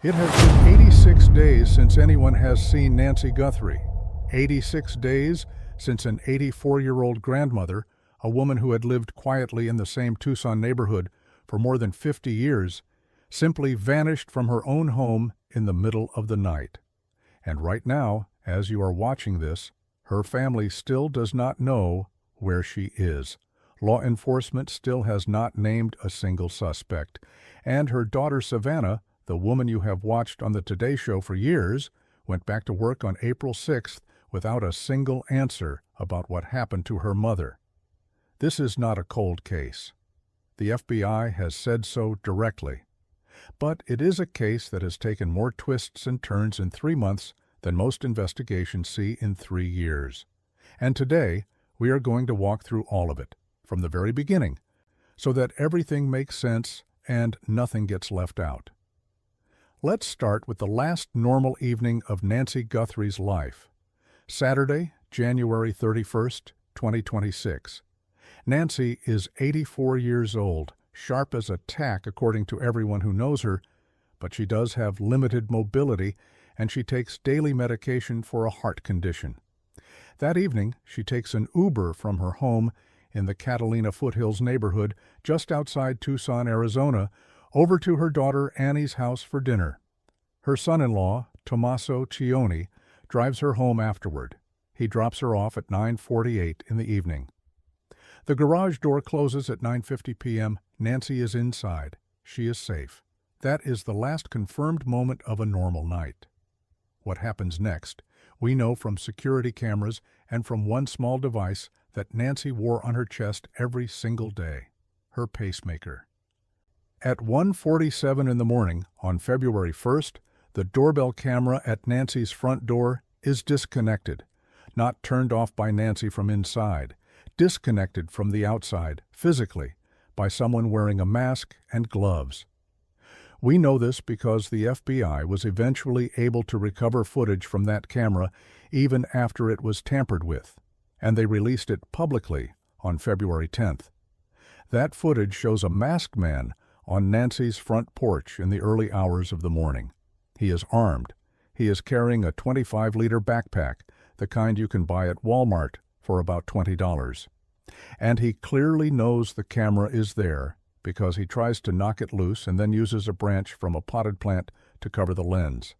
It has been 86 days since anyone has seen Nancy Guthrie. 86 days since an 84-year-old grandmother, a woman who had lived quietly in the same Tucson neighborhood for more than 50 years, simply vanished from her own home in the middle of the night. And right now, as you are watching this, her family still does not know where she is. Law enforcement still has not named a single suspect. And her daughter Savannah, the woman you have watched on the Today Show for years, went back to work on April 6th without a single answer about what happened to her mother. This is not a cold case. The FBI has said so directly. But it is a case that has taken more twists and turns in 3 months than most investigations see in 3 years. And today, we are going to walk through all of it, from the very beginning, so that everything makes sense and nothing gets left out. Let's start with the last normal evening of Nancy Guthrie's life. Saturday, January 31st, 2026. Nancy is 84 years old, sharp as a tack according to everyone who knows her, but she does have limited mobility and she takes daily medication for a heart condition. That evening, she takes an Uber from her home in the Catalina Foothills neighborhood just outside Tucson, Arizona, over to her daughter Annie's house for dinner. Her son-in-law, Tommaso Cioni, drives her home afterward. He drops her off at 9:48 in the evening. The garage door closes at 9:50 p.m. Nancy is inside. She is safe. That is the last confirmed moment of a normal night. What happens next? We know from security cameras and from one small device that Nancy wore on her chest every single day, her pacemaker. At 1:47 in the morning on February 1st, the doorbell camera at Nancy's front door is disconnected, not turned off by Nancy from inside, disconnected from the outside, physically, by someone wearing a mask and gloves. We know this because the FBI was eventually able to recover footage from that camera even after it was tampered with, and they released it publicly on February 10th. That footage shows a masked man on Nancy's front porch in the early hours of the morning. He is armed. He is carrying a 25-liter backpack, the kind you can buy at Walmart for about $20. And he clearly knows the camera is there because he tries to knock it loose and then uses a branch from a potted plant to cover the lens.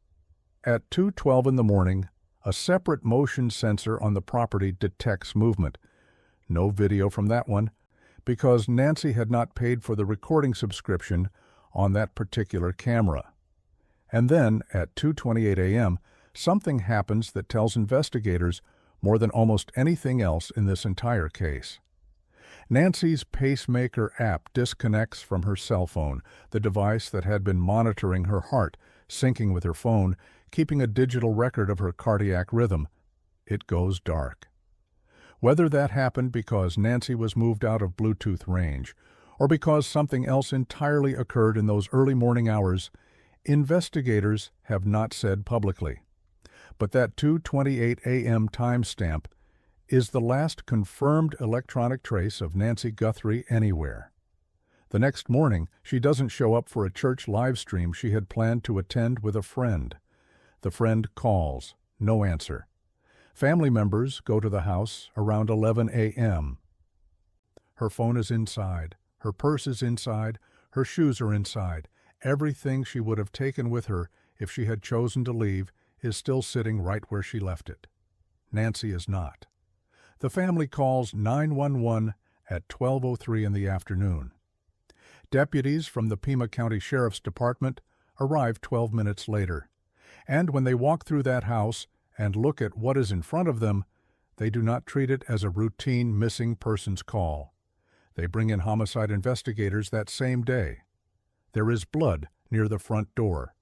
At 2:12 in the morning, a separate motion sensor on the property detects movement. No video from that one, because Nancy had not paid for the recording subscription on that particular camera. And then, at 2:28 a.m., something happens that tells investigators more than almost anything else in this entire case. Nancy's pacemaker app disconnects from her cell phone, the device that had been monitoring her heart, syncing with her phone, keeping a digital record of her cardiac rhythm. It goes dark. Whether that happened because Nancy was moved out of Bluetooth range, or because something else entirely occurred in those early morning hours, investigators have not said publicly. But that 2:28 a.m. timestamp is the last confirmed electronic trace of Nancy Guthrie anywhere. The next morning, she doesn't show up for a church live stream she had planned to attend with a friend. The friend calls. No answer. Family members go to the house around 11 a.m. Her phone is inside. Her purse is inside. Her shoes are inside. Everything she would have taken with her if she had chosen to leave is still sitting right where she left it. Nancy is not. The family calls 911 at 12:03 in the afternoon. Deputies from the Pima County Sheriff's Department arrive 12 minutes later, and when they walk through that house and look at what is in front of them, they do not treat it as a routine missing persons call. They bring in homicide investigators that same day. There is blood near the front door.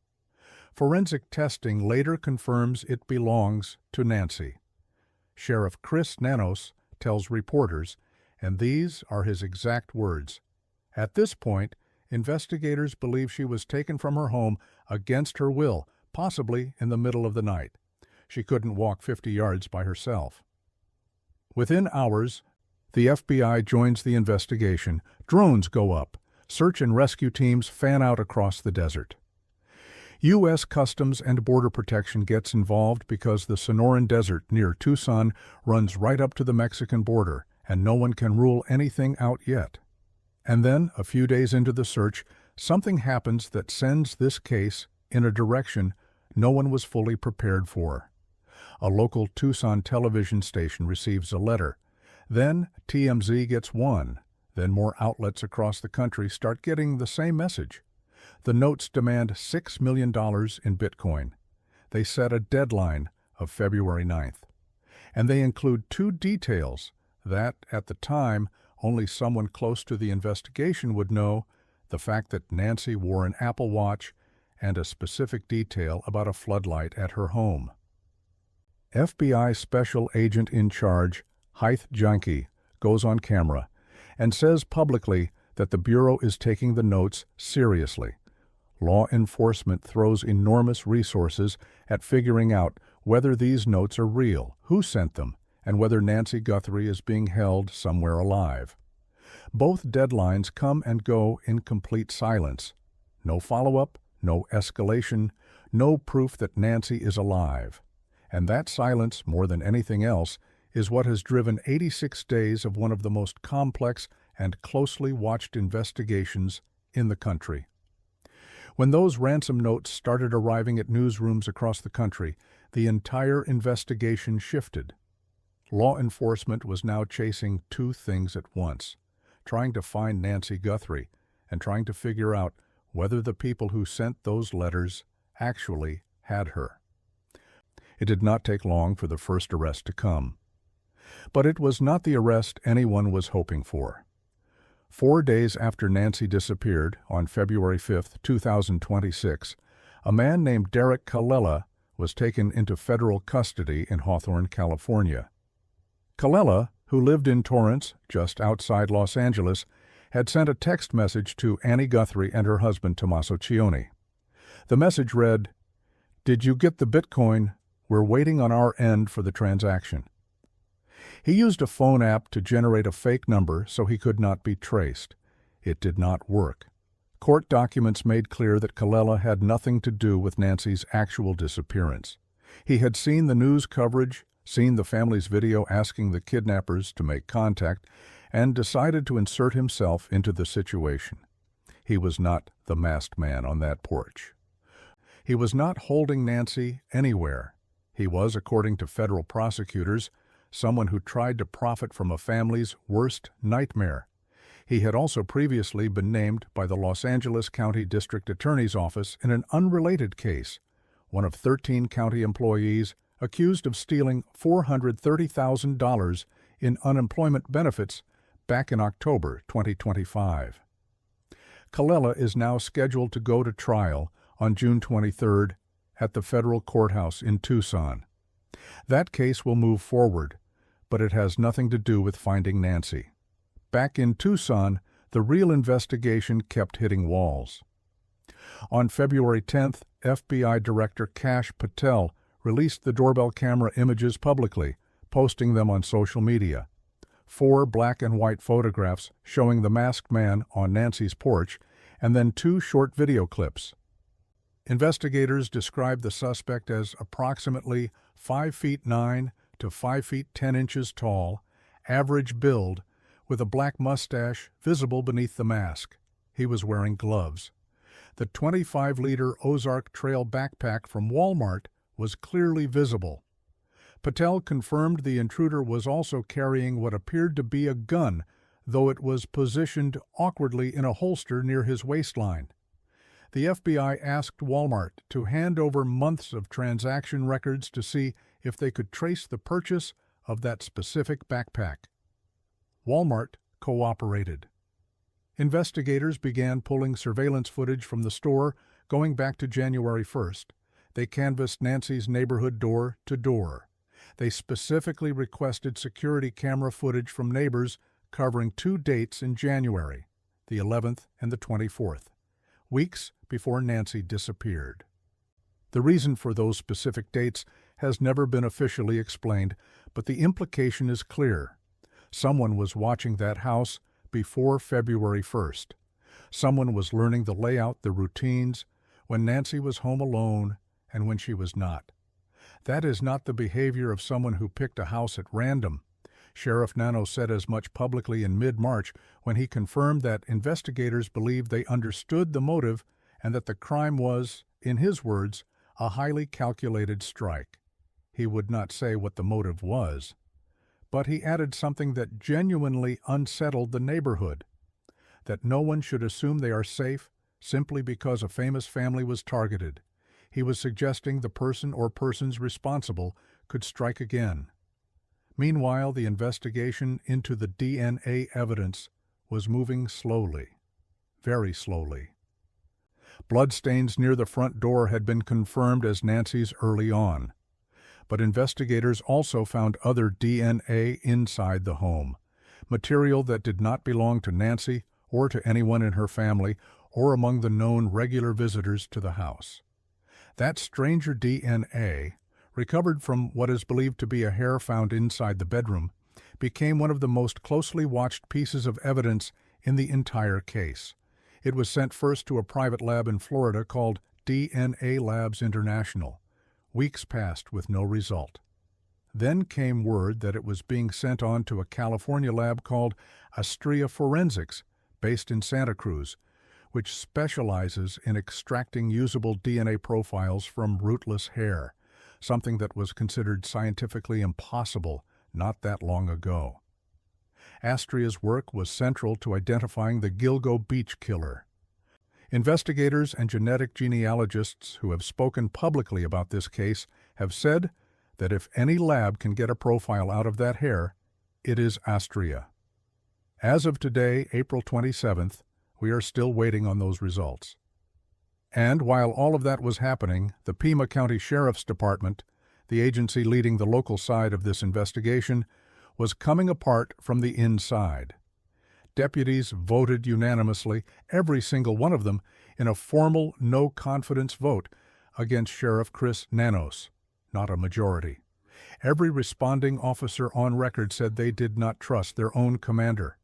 Forensic testing later confirms it belongs to Nancy. Sheriff Chris Nanos tells reporters, and these are his exact words. At this point, investigators believe she was taken from her home against her will, possibly in the middle of the night. She couldn't walk 50 yards by herself. Within hours, the FBI joins the investigation. Drones go up. Search and rescue teams fan out across the desert. U.S. Customs and Border Protection gets involved because the Sonoran Desert near Tucson runs right up to the Mexican border, and no one can rule anything out yet. And then, a few days into the search, something happens that sends this case in a direction no one was fully prepared for. A local Tucson television station receives a letter. Then TMZ gets one. Then more outlets across the country start getting the same message. The notes demand $6 million in Bitcoin. They set a deadline of February 9th. And they include two details that, at the time, only someone close to the investigation would know: the fact that Nancy wore an Apple Watch and a specific detail about a floodlight at her home. FBI Special Agent in Charge, Hythe Janke, goes on camera and says publicly that the Bureau is taking the notes seriously. Law enforcement throws enormous resources at figuring out whether these notes are real, who sent them, and whether Nancy Guthrie is being held somewhere alive. Both deadlines come and go in complete silence. No follow-up, no escalation, no proof that Nancy is alive. And that silence, more than anything else, is what has driven 86 days of one of the most complex and closely watched investigations in the country. When those ransom notes started arriving at newsrooms across the country, the entire investigation shifted. Law enforcement was now chasing two things at once: trying to find Nancy Guthrie and trying to figure out whether the people who sent those letters actually had her. It did not take long for the first arrest to come. But it was not the arrest anyone was hoping for. 4 days after Nancy disappeared, on February 5, 2026, a man named Derek Colella was taken into federal custody in Hawthorne, California. Colella, who lived in Torrance, just outside Los Angeles, had sent a text message to Annie Guthrie and her husband Tommaso Cioni. The message read, "Did you get the Bitcoin? We're waiting on our end for the transaction." He used a phone app to generate a fake number so he could not be traced. It did not work. Court documents made clear that Colella had nothing to do with Nancy's actual disappearance. He had seen the news coverage, seen the family's video asking the kidnappers to make contact, and decided to insert himself into the situation. He was not the masked man on that porch. He was not holding Nancy anywhere. He was, according to federal prosecutors, someone who tried to profit from a family's worst nightmare. He had also previously been named by the Los Angeles County District Attorney's Office in an unrelated case, one of 13 county employees accused of stealing $430,000 in unemployment benefits back in October 2025. Colella is now scheduled to go to trial on June 23rd at the federal courthouse in Tucson. That case will move forward, but it has nothing to do with finding Nancy. Back in Tucson, the real investigation kept hitting walls. On February 10th, FBI Director Kash Patel released the doorbell camera images publicly, posting them on social media. 4 black and white photographs showing the masked man on Nancy's porch, and then 2 short video clips. Investigators described the suspect as approximately 5 feet 9 to 5 feet 10 inches tall, average build, with a black mustache visible beneath the mask. He was wearing gloves. The 25-liter Ozark Trail backpack from Walmart was clearly visible. Patel confirmed the intruder was also carrying what appeared to be a gun, though it was positioned awkwardly in a holster near his waistline. The FBI asked Walmart to hand over months of transaction records to see if they could trace the purchase of that specific backpack. Walmart cooperated. Investigators began pulling surveillance footage from the store going back to January 1st. They canvassed Nancy's neighborhood door to door. They specifically requested security camera footage from neighbors covering 2 dates in January, the 11th and the 24th, weeks before Nancy disappeared. The reason for those specific dates has never been officially explained, but the implication is clear. Someone was watching that house before February 1st. Someone was learning the layout, the routines, when Nancy was home alone and when she was not. That is not the behavior of someone who picked a house at random. Sheriff Nanos said as much publicly in mid-March when he confirmed that investigators believed they understood the motive and that the crime was, in his words, a highly calculated strike. He would not say what the motive was, but he added something that genuinely unsettled the neighborhood, that no one should assume they are safe simply because a famous family was targeted. He was suggesting the person or persons responsible could strike again. Meanwhile, the investigation into the DNA evidence was moving slowly, very slowly. Bloodstains near the front door had been confirmed as Nancy's early on, but investigators also found other DNA inside the home, material that did not belong to Nancy or to anyone in her family or among the known regular visitors to the house. That stranger DNA, recovered from what is believed to be a hair found inside the bedroom, became one of the most closely watched pieces of evidence in the entire case. It was sent first to a private lab in Florida called DNA Labs International. Weeks passed with no result. Then came word that it was being sent on to a California lab called Astria Forensics, based in Santa Cruz, which specializes in extracting usable DNA profiles from rootless hair, something that was considered scientifically impossible not that long ago. Astria's work was central to identifying the Gilgo Beach killer. Investigators and genetic genealogists who have spoken publicly about this case have said that if any lab can get a profile out of that hair, it is Astria. As of today, April 27th, we are still waiting on those results. And while all of that was happening, the Pima County Sheriff's Department, the agency leading the local side of this investigation, was coming apart from the inside. Deputies voted unanimously, every single one of them, in a formal no-confidence vote against Sheriff Chris Nanos, not a majority. Every responding officer on record said they did not trust their own commander.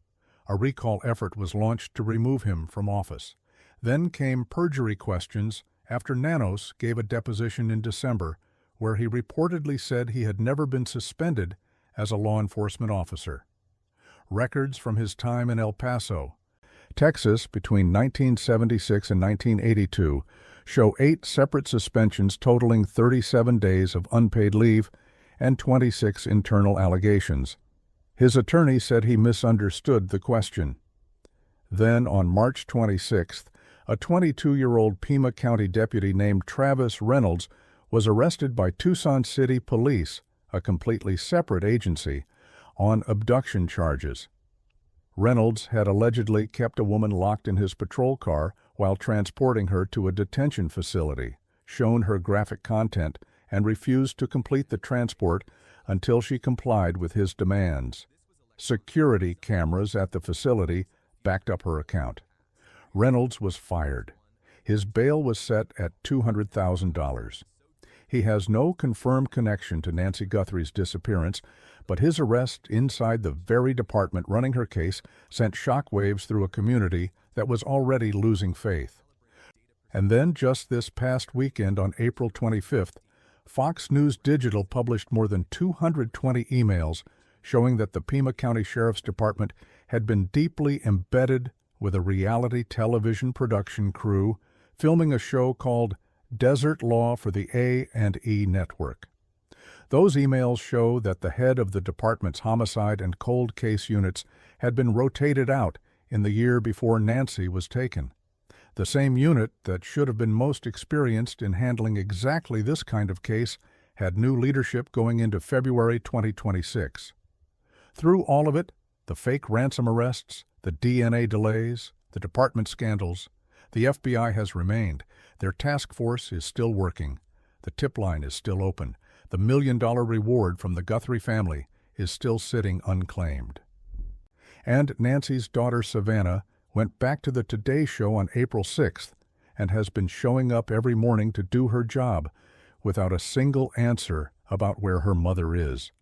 A recall effort was launched to remove him from office. Then came perjury questions after Nanos gave a deposition in December where he reportedly said he had never been suspended as a law enforcement officer. Records from his time in El Paso, Texas between 1976 and 1982 show 8 separate suspensions totaling 37 days of unpaid leave and 26 internal allegations. His attorney said he misunderstood the question. Then, on March 26th, a 22-year-old Pima County deputy named Travis Reynolds was arrested by Tucson City Police, a completely separate agency, on abduction charges. Reynolds had allegedly kept a woman locked in his patrol car while transporting her to a detention facility, shown her graphic content, and refused to complete the transport until she complied with his demands. Security cameras at the facility backed up her account. Reynolds was fired. His bail was set at $200,000. He has no confirmed connection to Nancy Guthrie's disappearance, but his arrest inside the very department running her case sent shockwaves through a community that was already losing faith. And then, just this past weekend on April 25th, Fox News Digital published more than 220 emails showing that the Pima County Sheriff's Department had been deeply embedded with a reality television production crew filming a show called Desert Law for the A&E Network. Those emails show that the head of the department's homicide and cold case units had been rotated out in the year before Nancy was taken. The same unit that should have been most experienced in handling exactly this kind of case had new leadership going into February 2026. Through all of it, the fake ransom arrests, the DNA delays, the department scandals, the FBI has remained. Their task force is still working. The tip line is still open. The $1 million reward from the Guthrie family is still sitting unclaimed. And Nancy's daughter Savannah went back to the Today Show on April 6th and has been showing up every morning to do her job without a single answer about where her mother is.